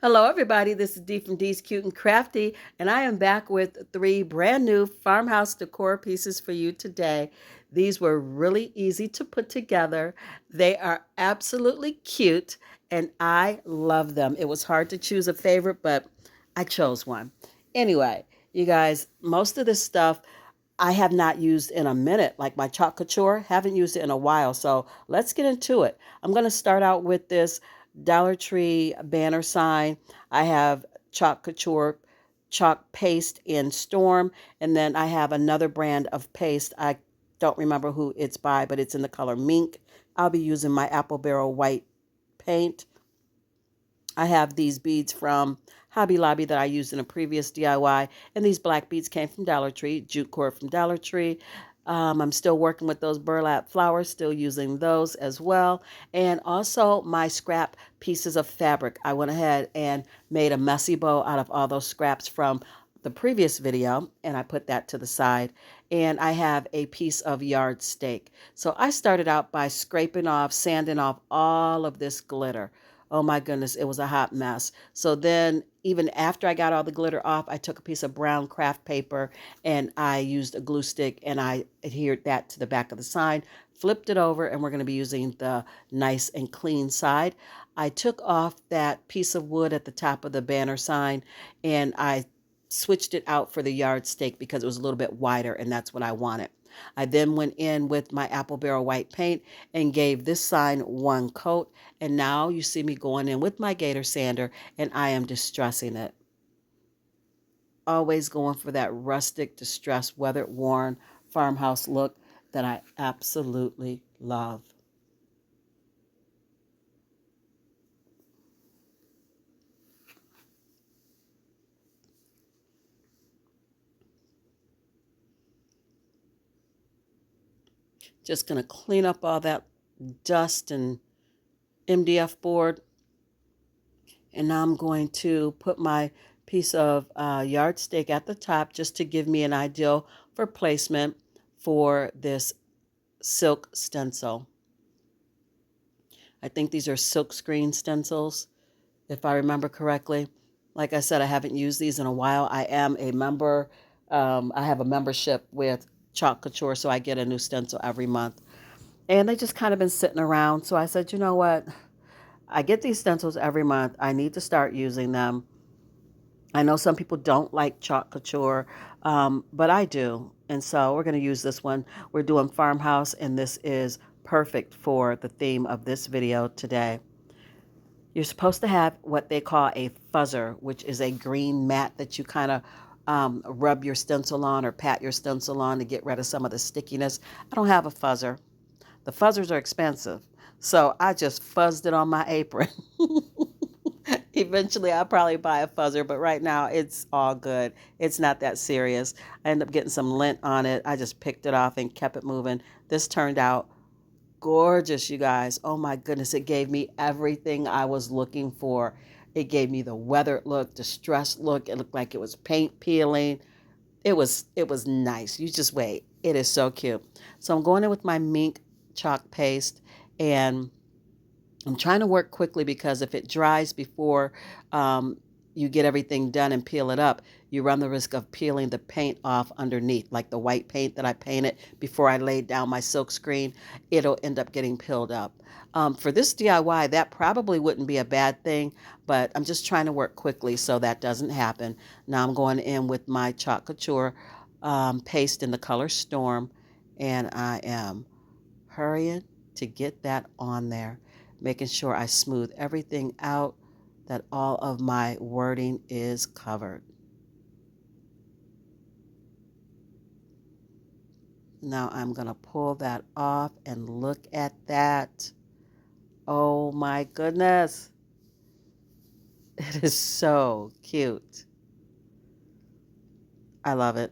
Hello, everybody. This is Dee from Dee's Cute and Crafty, and I am back with three brand new farmhouse decor pieces for you today. These were really easy to put together. They are absolutely cute, and I love them. It was hard to choose a favorite, but I chose one. Anyway, you guys, most of this stuff I have not used in a minute, like my chalk couture, haven't used it in a while. So let's get into it. I'm going to start out with this Dollar Tree banner sign. I have chalk couture, chalk paste in Storm, and then I have another brand of paste. I don't remember who it's by, but it's in the color mink. I'll be using my Apple Barrel white paint. I have these beads from Hobby Lobby that I used in a previous DIY, and these black beads came from Dollar Tree, jute cord from Dollar Tree. I'm still working with those burlap flowers, still using those as well. And also my scrap pieces of fabric. I went ahead and made a messy bow out of all those scraps from the previous video, and I put that to the side. And I have a piece of yard stake. So I started out by scraping off, sanding off all of this glitter. Oh my goodness, it was a hot mess. So then, even after I got all the glitter off, I took a piece of brown craft paper and I used a glue stick and I adhered that to the back of the sign, flipped it over, and we're going to be using the nice and clean side. I took off that piece of wood at the top of the banner sign and I switched it out for the yard stake because it was a little bit wider and that's what I wanted. I then went in with my Apple Barrel white paint and gave this sign one coat. And now you see me going in with my gator sander and I am distressing it. Always going for that rustic, distressed, weathered, worn farmhouse look that I absolutely love. Just going to clean up all that dust and MDF board. And now I'm going to put my piece of yardstick at the top just to give me an idea for placement for this silk stencil. I think these are silk screen stencils, if I remember correctly. Like I said, I haven't used these in a while. I am a member. I have a membership with Chalk Couture, so I get a new stencil every month. And they just kind of been sitting around. So I said, you know what? I get these stencils every month. I need to start using them. I know some people don't like chalk couture, but I do. And so we're going to use this one. We're doing farmhouse, and this is perfect for the theme of this video today. You're supposed to have what they call a fuzzer, which is a green mat that you kind of rub your stencil on or pat your stencil on to get rid of some of the stickiness. I don't have a fuzzer. The fuzzers are expensive. So I just fuzzed it on my apron. Eventually, I'll probably buy a fuzzer, but right now it's all good. It's not that serious. I ended up getting some lint on it. I just picked it off and kept it moving. This turned out gorgeous, you guys. Oh my goodness, it gave me everything I was looking for. It gave me the weathered look, the stressed look. It looked like it was paint peeling. It was nice. You just wait. It is so cute. So I'm going in with my mink chalk paste and I'm trying to work quickly because if it dries before you get everything done and peel it up, you run the risk of peeling the paint off underneath, like the white paint that I painted before I laid down my silk screen. It'll end up getting peeled up. For this DIY, that probably wouldn't be a bad thing, but I'm just trying to work quickly so that doesn't happen. Now I'm going in with my Chalk Couture paste in the color Storm, and I am hurrying to get that on there, making sure I smooth everything out, that all of my wording is covered. Now I'm going to pull that off and look at that. Oh my goodness. It is so cute. I love it.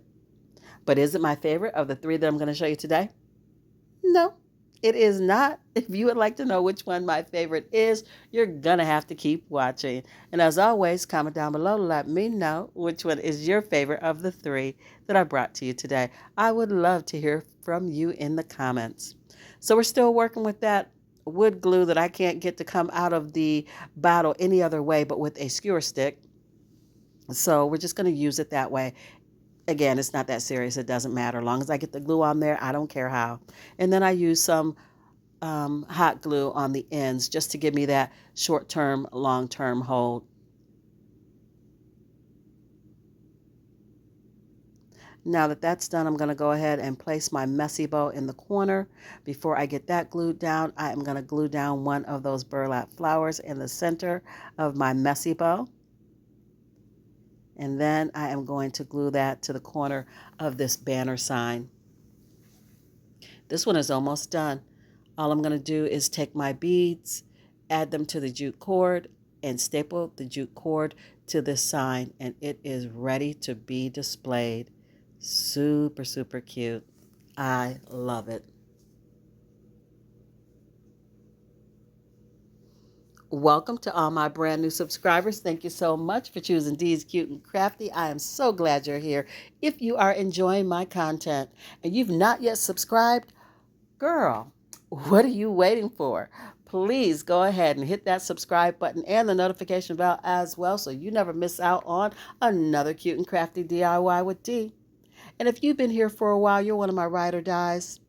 But is it my favorite of the three that I'm going to show you today? No, it is not. If you would like to know which one my favorite is, you're going to have to keep watching. And as always, comment down below to let me know which one is your favorite of the three that I brought to you today. I would love to hear from you in the comments. So we're still working with that wood glue that I can't get to come out of the bottle any other way but with a skewer stick. So we're just going to use it that way. Again, it's not that serious. It doesn't matter. As long as I get the glue on there, I don't care how. And then I use some hot glue on the ends just to give me that short-term, long-term hold. Now that that's done, I'm going to go ahead and place my messy bow in the corner. Before I get that glued down, I am going to glue down one of those burlap flowers in the center of my messy bow. And then I am going to glue that to the corner of this banner sign. This one is almost done. All I'm going to do is take my beads, add them to the jute cord, and staple the jute cord to this sign, and it is ready to be displayed. Super, super cute. I love it. Welcome to all my brand new subscribers. Thank you so much for choosing D's Cute and Crafty. I am so glad you're here. If you are enjoying my content and you've not yet subscribed, girl, what are you waiting for? Please go ahead and hit that subscribe button and the notification bell as well so you never miss out on another Cute and Crafty DIY with D. And if you've been here for a while, you're one of my ride or dies.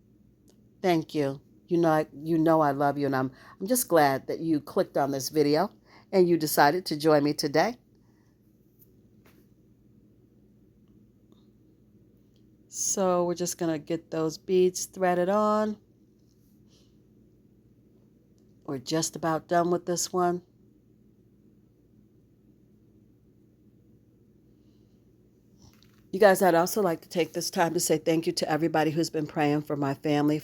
Thank you. You know I love you, and I'm just glad that you clicked on this video and you decided to join me today. So we're just going to get those beads threaded on. We're just about done with this one. You guys, I'd also like to take this time to say thank you to everybody who's been praying for my family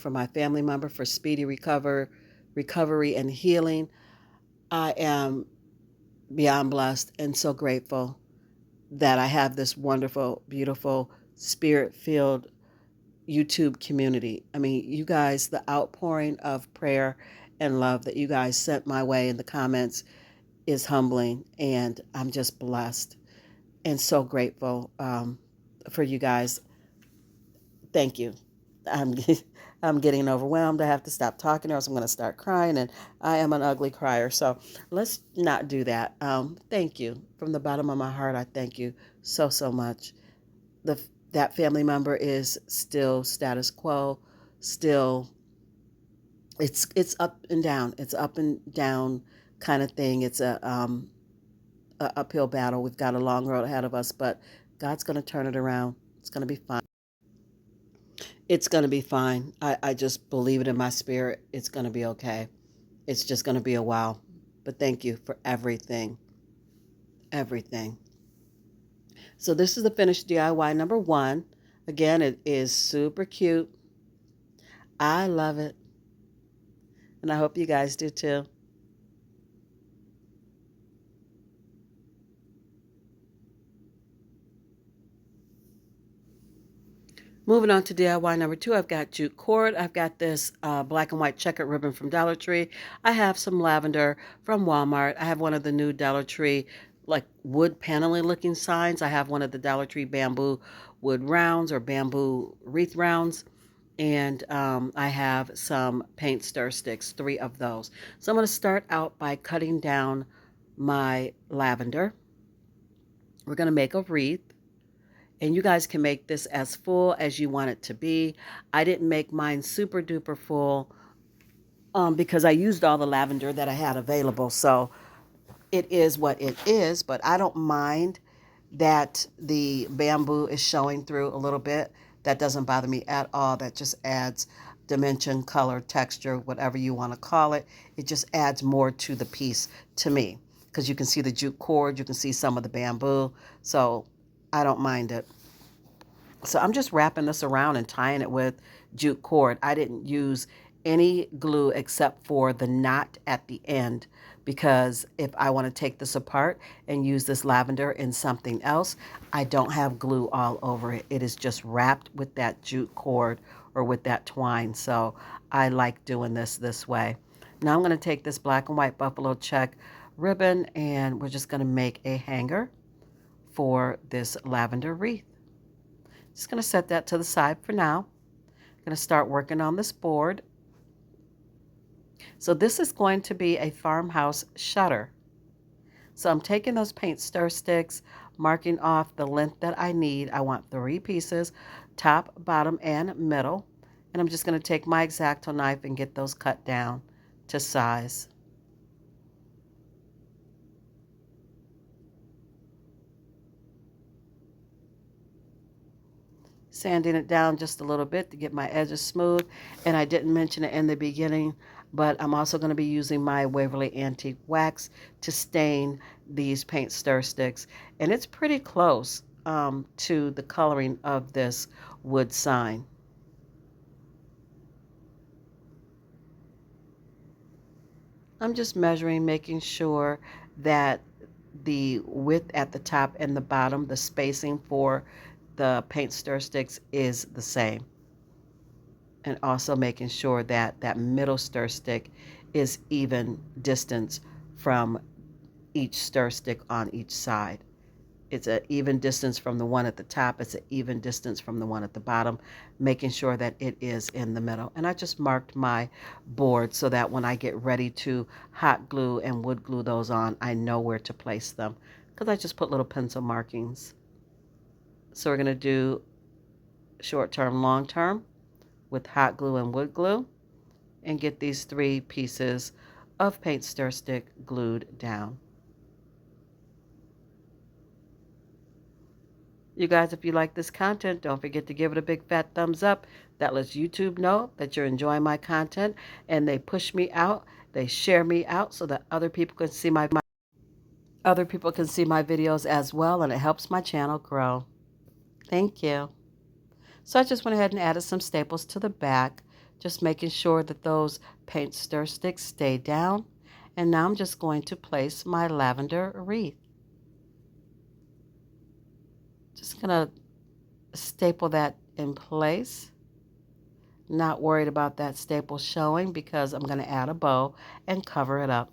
member, for speedy recovery and healing. I am beyond blessed and so grateful that I have this wonderful, beautiful, spirit-filled YouTube community. I mean, you guys, the outpouring of prayer and love that you guys sent my way in the comments is humbling, and I'm just blessed and so grateful for you guys. Thank you. I'm I'm getting overwhelmed. I have to stop talking or else I'm going to start crying, and I am an ugly crier. So let's not do that. Thank you. From the bottom of my heart, I thank you so, so much. That family member is still status quo, still it's up and down. It's up and down kind of thing. It's a uphill battle. We've got a long road ahead of us, but God's going to turn it around. It's going to be fine. It's going to be fine. I just believe it in my spirit. It's going to be okay. It's just going to be a while. But thank you for everything. Everything. So this is the finished DIY number 1. Again, it is super cute. I love it. And I hope you guys do too. Moving on to DIY number 2, I've got jute cord. I've got this black and white checkered ribbon from Dollar Tree. I have some lavender from Walmart. I have one of the new Dollar Tree like wood paneling looking signs. I have one of the Dollar Tree bamboo wood rounds or bamboo wreath rounds. And I have some paint stir sticks, 3 of those. So I'm going to start out by cutting down my lavender. We're going to make a wreath. And you guys can make this as full as you want it to be. I didn't make mine super duper full because I used all the lavender that I had available. So it is what it is, but I don't mind that the bamboo is showing through a little bit. That doesn't bother me at all. That just adds dimension, color, texture, whatever you want to call it. It just adds more to the piece to me because you can see the jute cord, you can see some of the bamboo. So I don't mind it. So I'm just wrapping this around and tying it with jute cord. I didn't use any glue except for the knot at the end because if I want to take this apart and use this lavender in something else, I don't have glue all over it. It is just wrapped with that jute cord or with that twine. So I like doing this way. Now I'm going to take this black and white buffalo check ribbon and we're just going to make a hanger for this lavender wreath. Just going to set that to the side for now. I'm going to start working on this board. So this is going to be a farmhouse shutter. So I'm taking those paint stir sticks, marking off the length that I need. I want 3 pieces, top, bottom, and middle. And I'm just going to take my X-Acto knife and get those cut down to size. Sanding it down just a little bit to get my edges smooth. And I didn't mention it in the beginning, but I'm also going to be using my Waverly Antique Wax to stain these paint stir sticks. And it's pretty close to the coloring of this wood sign. I'm just measuring, making sure that the width at the top and the bottom, the spacing for the paint stir sticks is the same. And also making sure that that middle stir stick is even distance from each stir stick on each side. It's an even distance from the one at the top. It's an even distance from the one at the bottom, making sure that it is in the middle. And I just marked my board so that when I get ready to hot glue and wood glue those on, I know where to place them because I just put little pencil markings. So we're going to do short term, long term with hot glue and wood glue and get these 3 pieces of paint stir stick glued down. You guys, if you like this content, don't forget to give it a big fat thumbs up. That lets YouTube know that you're enjoying my content, and they push me out, they share me out so that other people can see my videos as well, and it helps my channel grow. Thank you. So I just went ahead and added some staples to the back, just making sure that those paint stir sticks stay down. And now I'm just going to place my lavender wreath. Just going to staple that in place. Not worried about that staple showing because I'm going to add a bow and cover it up.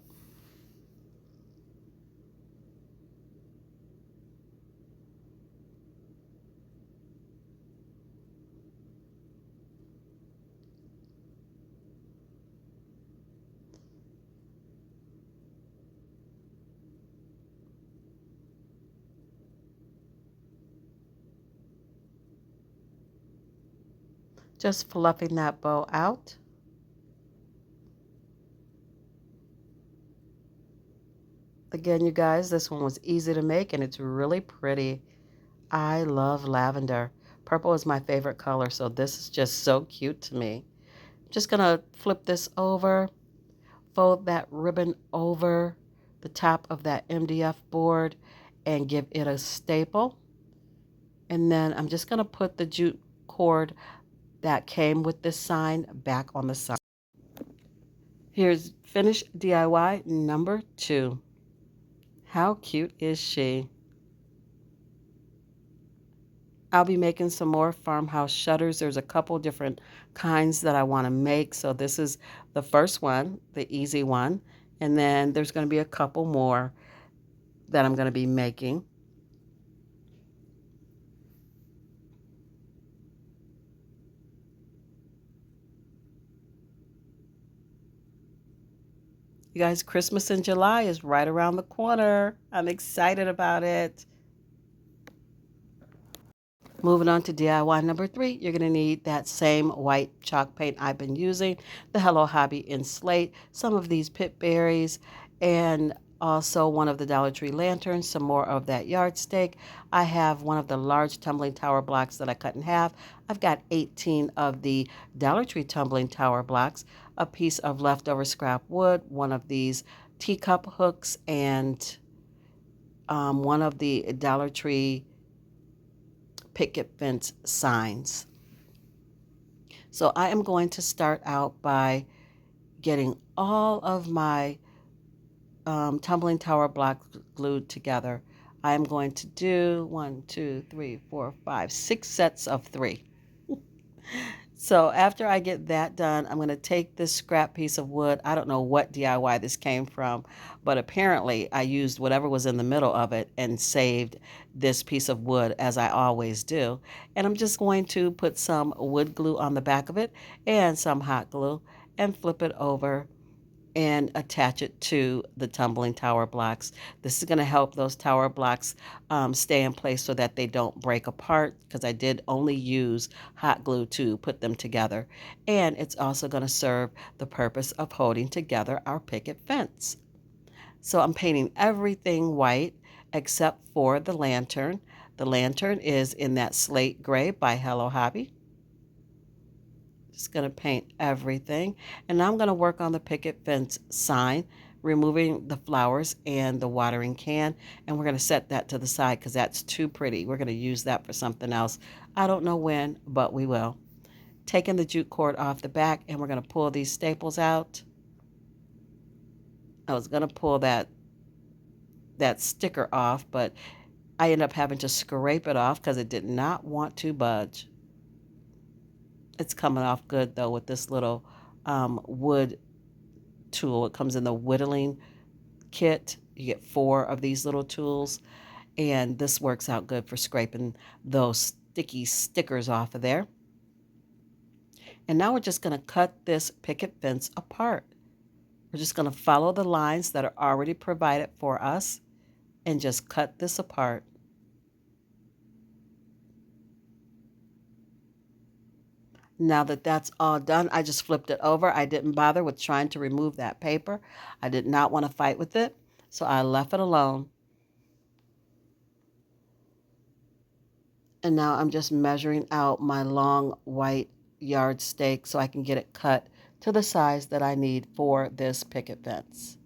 Just fluffing that bow out. Again, you guys, this one was easy to make and it's really pretty. I love lavender. Purple is my favorite color, so this is just so cute to me. Just gonna flip this over, fold that ribbon over the top of that MDF board and give it a staple. And then I'm just gonna put the jute cord that came with this sign back on the sign. Here's finished DIY number 2. How cute is she? I'll be making some more farmhouse shutters. There's a couple different kinds that I want to make. So this is the first one, the easy one. And then there's going to be a couple more that I'm going to be making. You guys, Christmas in July is right around the corner. I'm excited about it. Moving on to DIY number 3, you're going to need that same white chalk paint I've been using, the Hello Hobby in Slate, some of these pit berries, and also one of the Dollar Tree lanterns, some more of that yardstick. I have one of the large tumbling tower blocks that I cut in half. I've got 18 of the Dollar Tree tumbling tower blocks, a piece of leftover scrap wood, one of these teacup hooks, and one of the Dollar Tree Picket Fence signs. So I am going to start out by getting all of my tumbling tower blocks glued together. I am going to do 1, 2, 3, 4, 5, 6 sets of 3. So after I get that done, I'm going to take this scrap piece of wood. I don't know what DIY this came from, but apparently I used whatever was in the middle of it and saved this piece of wood, as I always do. And I'm just going to put some wood glue on the back of it and some hot glue and flip it over and attach it to the tumbling tower blocks. This is going to help those tower blocks stay in place so that they don't break apart, because I did only use hot glue to put them together. And it's also going to serve the purpose of holding together our picket fence. So I'm painting everything white except for the lantern. The lantern is in that slate gray by Hello Hobby. Just going to paint everything. And now I'm going to work on the picket fence sign, removing the flowers and the watering can. And we're going to set that to the side because that's too pretty. We're going to use that for something else. I don't know when, but we will. Taking the jute cord off the back, and we're going to pull these staples out. I was going to pull that sticker off, but I ended up having to scrape it off because it did not want to budge. It's coming off good though with this little wood tool. It comes in the whittling kit. You get 4 of these little tools, and this works out good for scraping those sticky stickers off of there. And now we're just going to cut this picket fence apart. We're just going to follow the lines that are already provided for us and just cut this apart. Now that that's all done, I just flipped it over. I didn't bother with trying to remove that paper. I did not want to fight with it, so I left it alone. And now I'm just measuring out my long white yardstake so I can get it cut to the size that I need for this picket fence.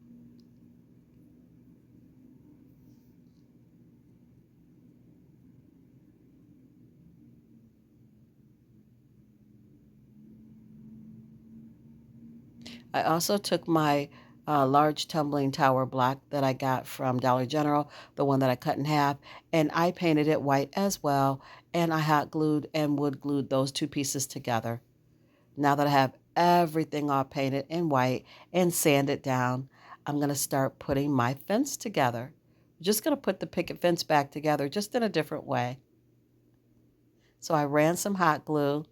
I also took my large tumbling tower block that I got from Dollar General, the one that I cut in half, and I painted it white as well, and I hot glued and wood glued those 2 pieces together. Now that I have everything all painted in white and sanded down, I'm going to start putting my fence together. I'm just going to put the picket fence back together, just in a different way. So I ran some hot glue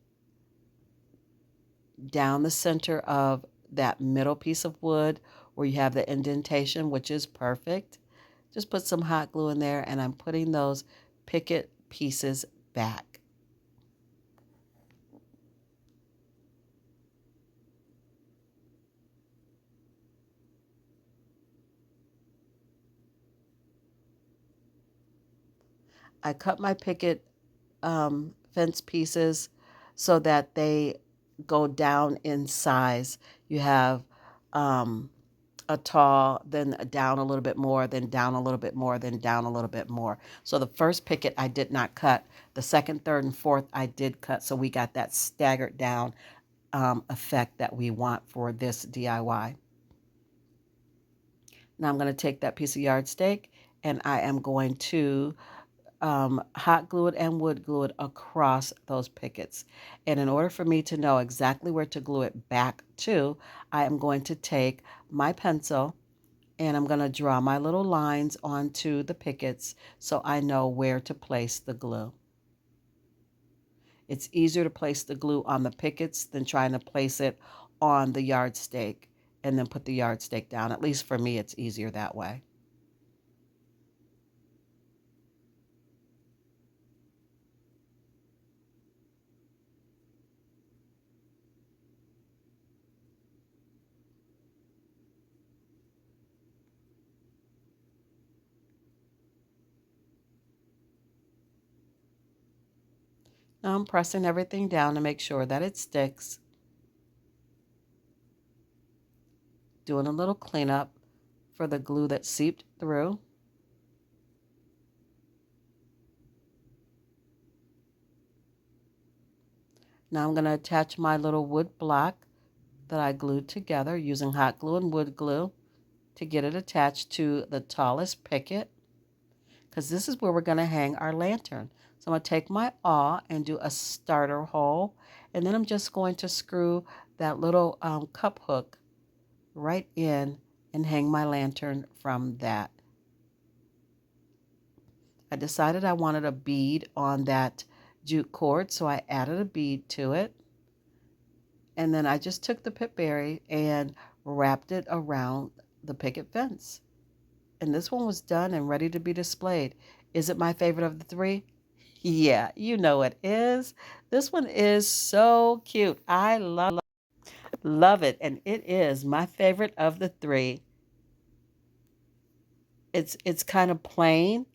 down the center of that middle piece of wood where you have the indentation, which is perfect. Just put some hot glue in there, and I'm putting those picket pieces back. I cut my picket fence pieces so that they go down in size. You have a tall, then down a little bit more, then down a little bit more, then down a little bit more. So the first picket I did not cut. The second, third, and fourth I did cut. So we got that staggered down effect that we want for this DIY. Now I'm going to take that piece of yardstake and I am going to hot glue it and wood glue it across those pickets. And in order for me to know exactly where to glue it back to, I am going to take my pencil and I'm going to draw my little lines onto the pickets so I know where to place the glue. It's easier to place the glue on the pickets than trying to place it on the yardstake and then put the yardstake down. At least for me, it's easier that way. Now I'm pressing everything down to make sure that it sticks. Doing a little cleanup for the glue that seeped through. Now I'm going to attach my little wood block that I glued together using hot glue and wood glue to get it attached to the tallest picket, because this is where we're going to hang our lantern. So I'm going to take my awl and do a starter hole, and then I'm just going to screw that little cup hook right in and hang my lantern from that. I decided I wanted a bead on that jute cord, so I added a bead to it. And then I just took the pip berry and wrapped it around the picket fence. And this one was done and ready to be displayed. Is it my favorite of the three? Yeah, you know it is. This one is so cute. I love it, and it is my favorite of the three. It's kind of plain,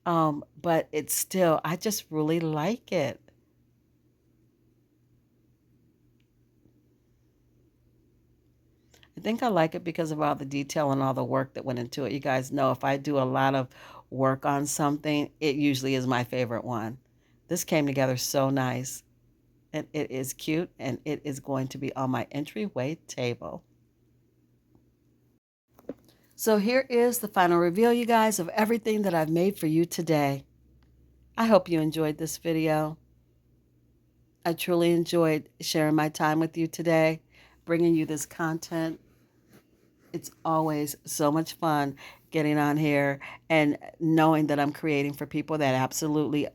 but it's still, I just really like it. I think I like it because of all the detail and all the work that went into it. You guys know if I do a lot of work on something, it usually is my favorite one. This came together so nice, and it is cute, and it is going to be on my entryway table. So here is the final reveal, you guys, of everything that I've made for you today. I hope you enjoyed this video. I truly enjoyed sharing my time with you today, bringing you this content. It's always so much fun getting on here and knowing that I'm creating for people that absolutely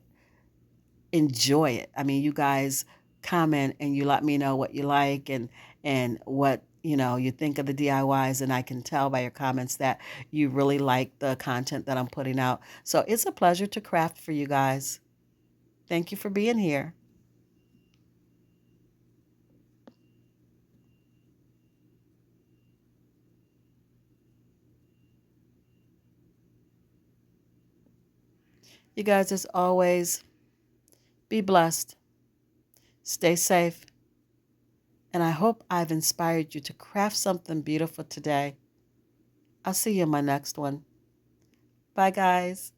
enjoy it. I mean, you guys comment and you let me know what you like and what, you think of the DIYs, and I can tell by your comments that you really like the content that I'm putting out. So it's a pleasure to craft for you guys. Thank you for being here. You guys, as always, be blessed, stay safe, and I hope I've inspired you to craft something beautiful today. I'll see you in my next one. Bye, guys.